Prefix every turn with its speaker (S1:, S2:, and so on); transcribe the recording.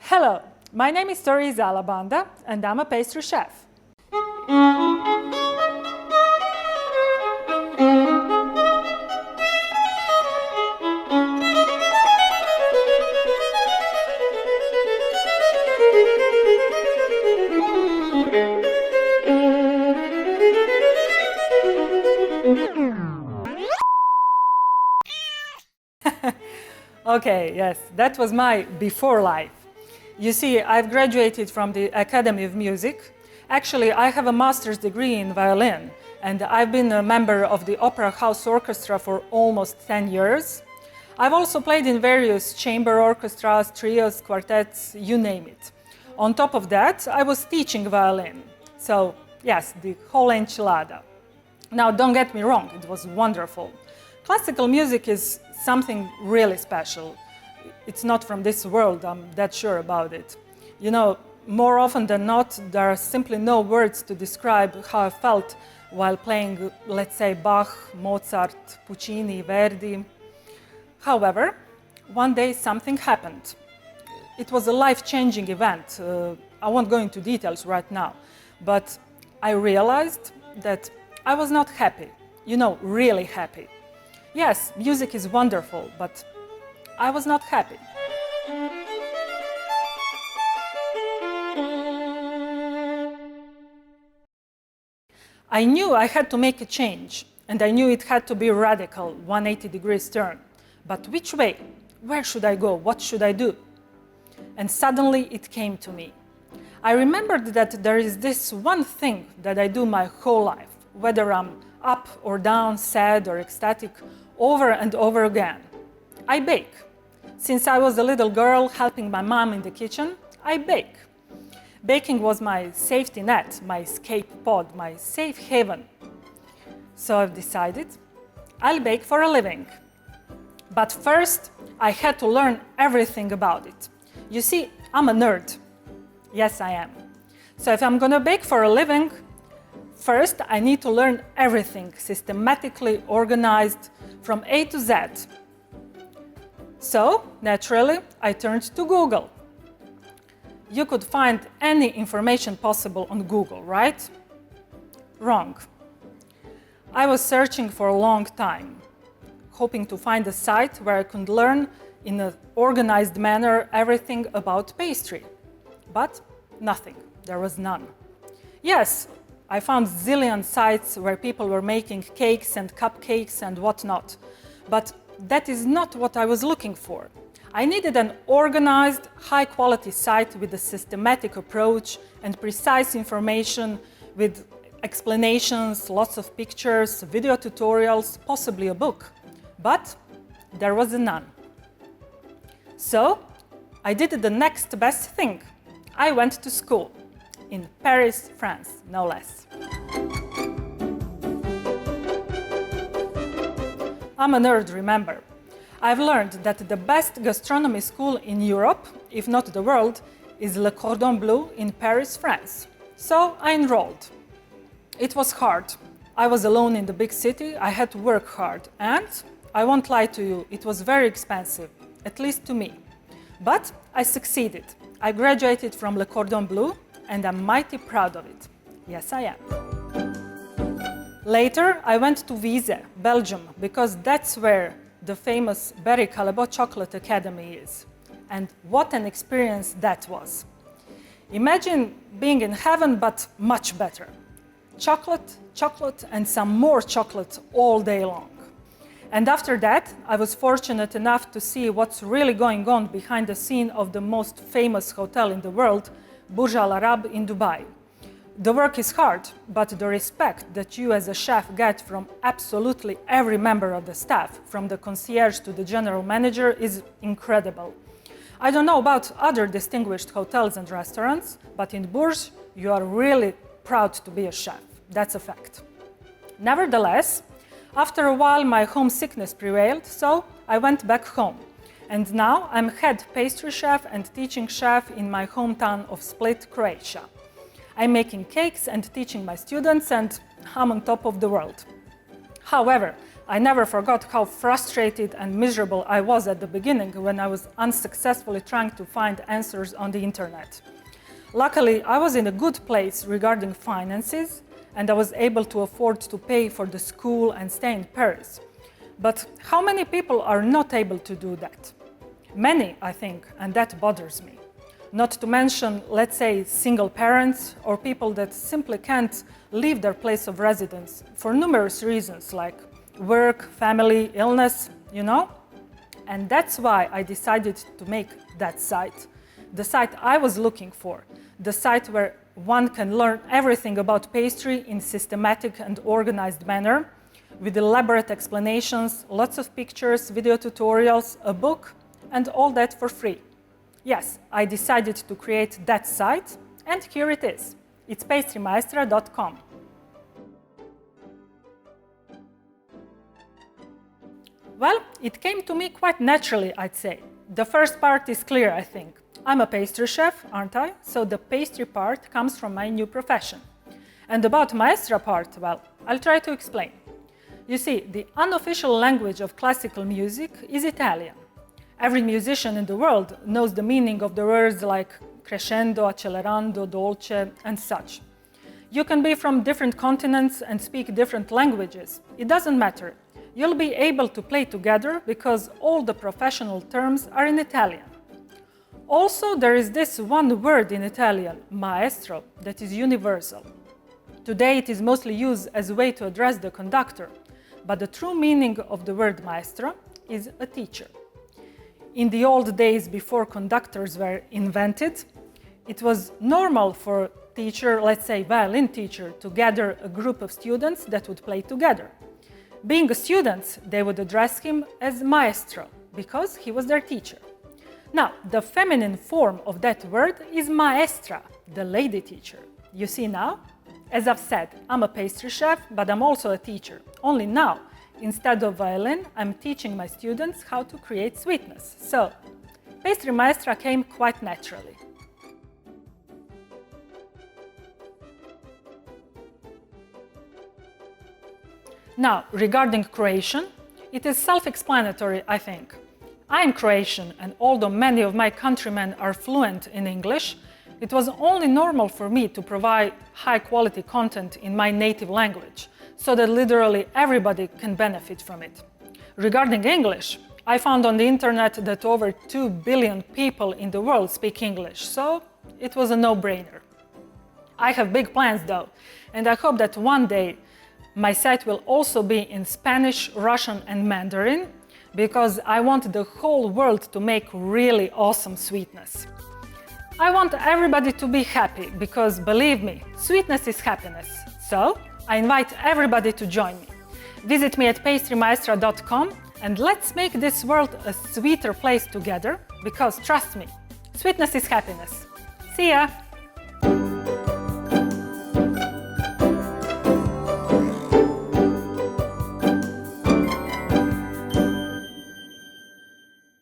S1: Hello, my name is Tereza Alabanda and I'm a pastry chef. Okay, yes, that was my before life. You see, I've graduated from the Academy of Music. Actually, I have a master's degree in violin, and I've been a member of the Opera House Orchestra for almost 10 years. I've also played in various chamber orchestras, trios, quartets, you name it. On top of that, I was teaching violin. So, yes, the whole enchilada. Now, don't get me wrong, it was wonderful. Classical music is something really special. It's not from this world, I'm that sure about it. You know, more often than not, there are simply no words to describe how I felt while playing, let's say, Bach, Mozart, Puccini, Verdi. However, one day something happened. It was a life-changing event. I won't go into details right now, but I realized that I was not happy. You know, really happy. Yes, music is wonderful, but I was not happy. I knew I had to make a change, and I knew it had to be radical, 180 degrees turn. But which way? Where should I go? What should I do? And suddenly it came to me. I remembered that there is this one thing that I do my whole life, whether I'm up or down, sad or ecstatic, over and over again. I bake. Since I was a little girl helping my mom in the kitchen, I bake. Baking was my safety net, my escape pod, my safe haven. So I've decided I'll bake for a living. But first, I had to learn everything about it. You see, I'm a nerd. Yes, I am. So if I'm gonna bake for a living, first I need to learn everything, systematically organized from A to Z. So, naturally, I turned to Google. You could find any information possible on Google, right? Wrong. I was searching for a long time, hoping to find a site where I could learn in an organized manner everything about pastry. But nothing. There was none. Yes, I found zillion sites where people were making cakes and cupcakes and whatnot. But that is not what I was looking for. I needed an organized, high-quality site with a systematic approach and precise information with explanations, lots of pictures, video tutorials, possibly a book. But there was none. So I did the next best thing. I went to school in Paris, France, no less. I'm a nerd, remember. I've learned that the best gastronomy school in Europe, if not the world, is Le Cordon Bleu in Paris, France. So I enrolled. It was hard. I was alone in the big city, I had to work hard, and I won't lie to you, it was very expensive, at least to me. But I succeeded. I graduated from Le Cordon Bleu, and I'm mighty proud of it. Yes, I am. Later, I went to Gigue, Belgium, because that's where the famous Berry Callebaut Chocolate Academy is. And what an experience that was. Imagine being in heaven, but much better. Chocolate, chocolate, and some more chocolate all day long. And after that, I was fortunate enough to see what's really going on behind the scene of the most famous hotel in the world, Burj Al Arab in Dubai. The work is hard, but the respect that you as a chef get from absolutely every member of the staff, from the concierge to the general manager, is incredible. I don't know about other distinguished hotels and restaurants, but in Burj, you are really proud to be a chef. That's a fact. Nevertheless, after a while my homesickness prevailed, so I went back home. And now I'm head pastry chef and teaching chef in my hometown of Split, Croatia. I'm making cakes and teaching my students, and I'm on top of the world. However, I never forgot how frustrated and miserable I was at the beginning when I was unsuccessfully trying to find answers on the internet. Luckily, I was in a good place regarding finances, and I was able to afford to pay for the school and stay in Paris. But how many people are not able to do that? Many, I think, and that bothers me. Not to mention, let's say, single parents or people that simply can't leave their place of residence for numerous reasons like work, family, illness, you know? And that's why I decided to make that site, the site I was looking for, the site where one can learn everything about pastry in systematic and organized manner, with elaborate explanations, lots of pictures, video tutorials, a book, and all that for free. Yes, I decided to create that site, and here it is. It's pastrymaestra.com. Well, it came to me quite naturally, I'd say. The first part is clear, I think. I'm a pastry chef, aren't I? So the pastry part comes from my new profession. And about maestra part, well, I'll try to explain. You see, the unofficial language of classical music is Italian. Every musician in the world knows the meaning of the words like crescendo, accelerando, dolce, and such. You can be from different continents and speak different languages. It doesn't matter. You'll be able to play together because all the professional terms are in Italian. Also, there is this one word in Italian, maestro, that is universal. Today it is mostly used as a way to address the conductor, but the true meaning of the word maestro is a teacher. In the old days before conductors were invented, it was normal for a teacher, let's say violin teacher, to gather a group of students that would play together. Being a student, they would address him as maestro, because he was their teacher. Now, the feminine form of that word is maestra, the lady teacher. You see now? As I've said, I'm a pastry chef, but I'm also a teacher. Only now, instead of violin, I'm teaching my students how to create sweetness. So, Pastry Maestra came quite naturally. Now, regarding Croatian, it is self-explanatory, I think. I am Croatian, and although many of my countrymen are fluent in English, it was only normal for me to provide high-quality content in my native language, so that literally everybody can benefit from it. Regarding English, I found on the internet that over 2 billion people in the world speak English, so it was a no-brainer. I have big plans though, and I hope that one day my site will also be in Spanish, Russian and Mandarin, because I want the whole world to make really awesome sweetness. I want everybody to be happy, because believe me, sweetness is happiness. So, I invite everybody to join me. Visit me at pastrymaestra.com and let's make this world a sweeter place together, because trust me, sweetness is happiness. See ya!